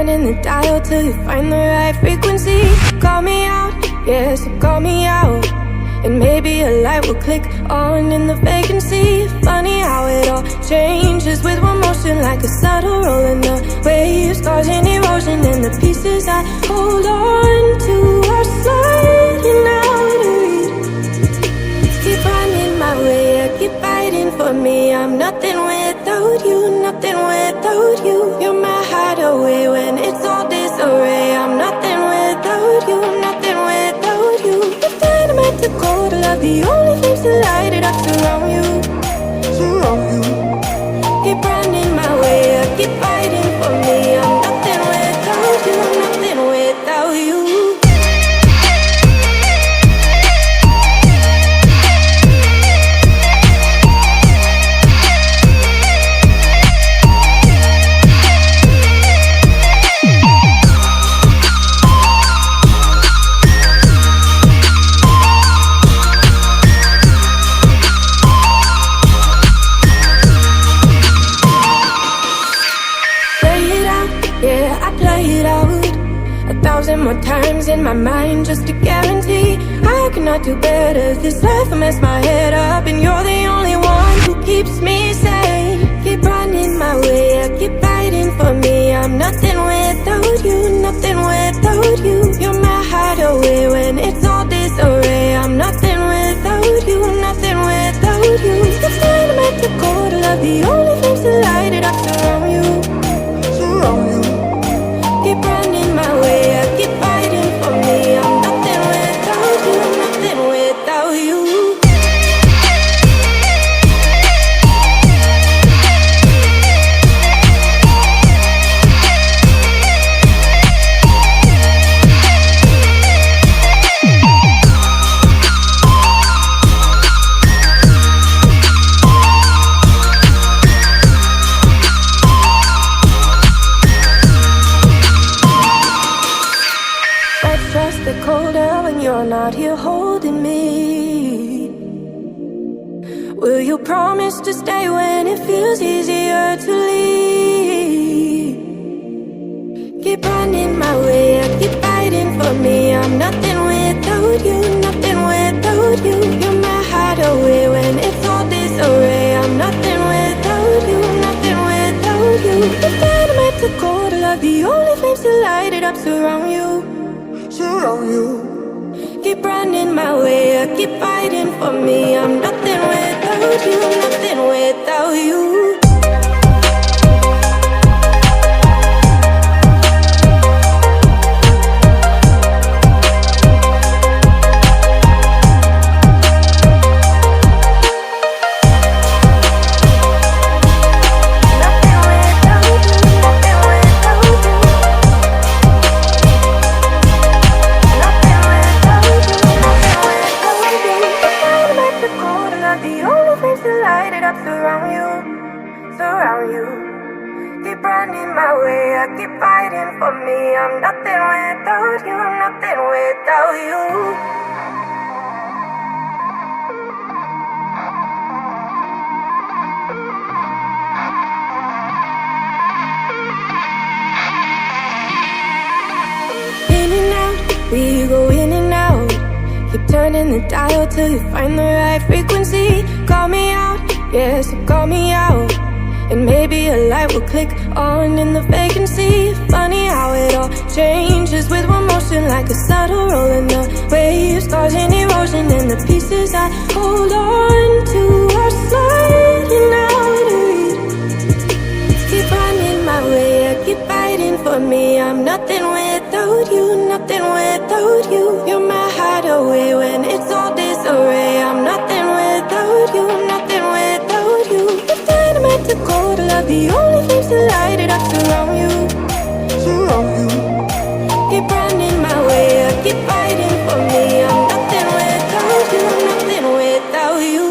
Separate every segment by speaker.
Speaker 1: turning the dial till you find the right frequency. Call me out, yeah, so call me out, and maybe a light will click on in the vacancy. Funny how it all changes with one motion, like a subtle rolling the waves, causing erosion, and the pieces I hold on to are sliding out of reach. Keep running my way, yeah, keep fighting for me. I'm nothing without you, nothing without you. You're my hideaway when it's all disarray. I'm nothing without you, nothing without you. The dynamite to cold love, the only things to light it up surround you, surround you. Keep running my way, yeah, keep fighting for me. I'm nothing without you, nothing without you. More times in my mind just to guarantee I cannot do better. This life I mess my head up, and you're the only one who keeps me sane. Keep running my way, I keep fighting for me. I'm nothing without you, nothing without you. You're my hideaway when it's all disarray. I'm nothing without you, nothing without you. It's dynamite to cold love, the only things to light it up surround you, surround you. Keep running my way, I keep fighting for me. I'm nothing without you, nothing without you. Not here holding me. Will you promise to stay when it feels easier to leave? Keep running my way, I keep fighting for me. I'm nothing without you, nothing without you. You're my hideaway when it's all disarray. I'm nothing without you, nothing without you. The dynamite to cold love, the only flames to light it up surround you, surround you. Keep running my way, I keep fighting for me. I'm nothing without you, nothing without you. I'm nothing without you, nothing without you. In and out, we go in and out. Keep turning the dial till you find the right frequency. Call me out, yeah, so call me out, and maybe a light will click on in the vacancy. Funny how it all changes with one motion, like a subtle rolling the waves, causing erosion, and the pieces I hold on to are sliding out of reach. Keep running my way, I keep fighting for me. I'm nothing without you, nothing without you. You're my hideaway when it's all disarray. I'm nothing without you, nothing without you. The dynamite to cold love, the only things to light it up surround you, surround you. Keep running my way, I keep fighting for me. I'm nothing without you, nothing without you.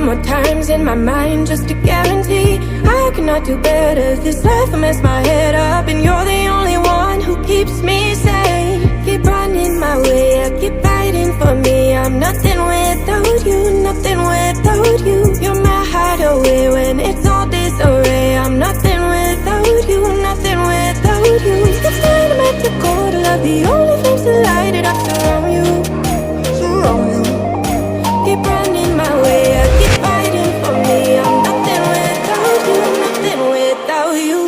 Speaker 1: more times in my mind just to guarantee I cannot do better. This life I mess my head up, and you're the only one who keeps me sane. Keep running my way, I keep fighting for me. I'm nothing without you, nothing without you. You're my hideaway when it's all disarray. I'm nothing without you, nothing without you. It's time to make the cold love, the only things to light it up. Surround you, surround you. Keep running my way, I keep fighting for me. I'm nothing without you, nothing without you.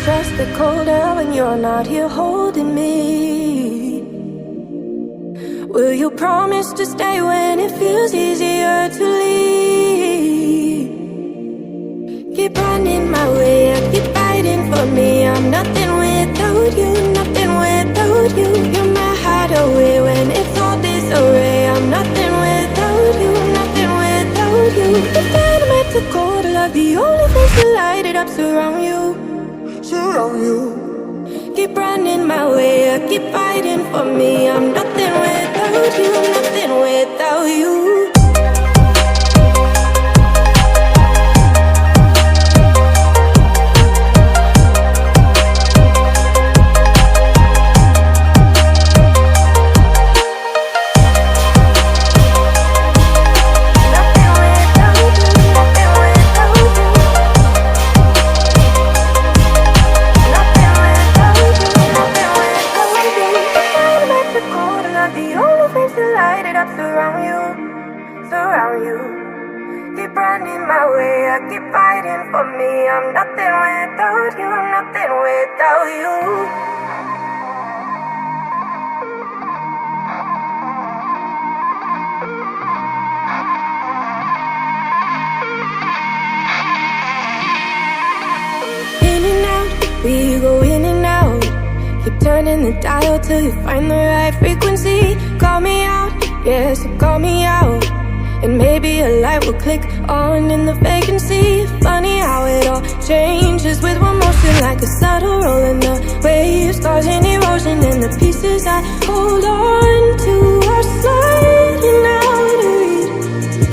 Speaker 1: Just the colder when you're not here holding me. Will you promise to stay when it feels easier to leave? Keep running my way, I keep fighting for me. I'm nothing without you, nothing without you. You're my hideaway when it's all disarray. I'm nothing without you, nothing without you. The dynamite to cold love, the only things to light it up. Surround you, surround you. Keep running my way, I keep fighting for me. I'm nothing without you, nothing without you. Surround you, surround you. Keep running my way, I keep fighting for me. I'm nothing without you, nothing without you. In and out, we go in and out. Keep turning the dial till you find the right frequency. Call me out, yeah, so call me out, and maybe a light will click on in the vacancy. Funny how it all changes with one motion, like a subtle roll in the waves, causing erosion, and the pieces I hold on to are sliding out of reach.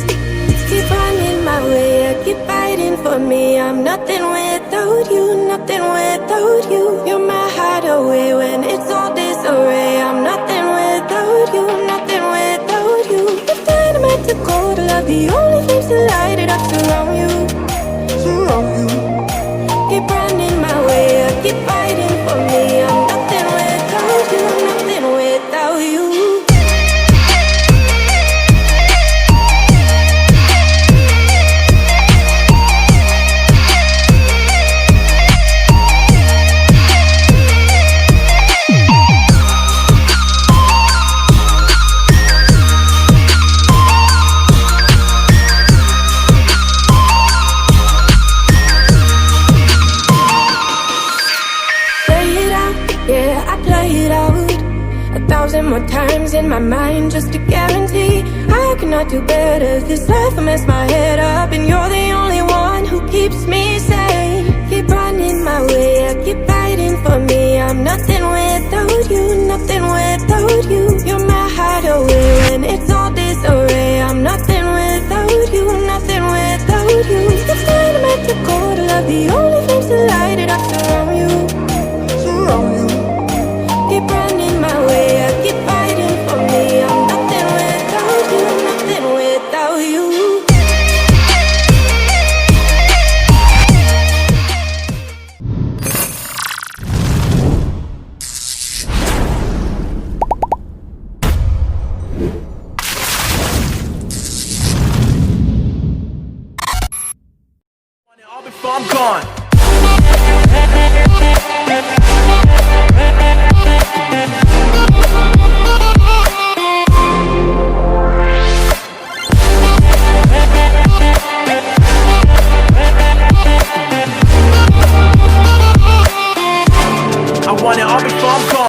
Speaker 1: Keep running my way, I keep fighting for me. I'm nothing without you, nothing without you. You're my hideaway when it's all disarray. I'm nothing without you, nothing without you. If dynamite to cold love, the only things to light it up. Surround you, surround you. Keep running my way, I keep fighting for me. I'm nothing without you, nothing without you. More times in my mind just to guarantee I cannot do better. This life I mess my head up, and you're the only one who keeps me sane. Keep running my way, I keep fighting for me. I'm nothing without you, nothing without you. You're my hideaway when it's all disarray. I'm nothing without you, nothing without you. It's time to make the cold love, the only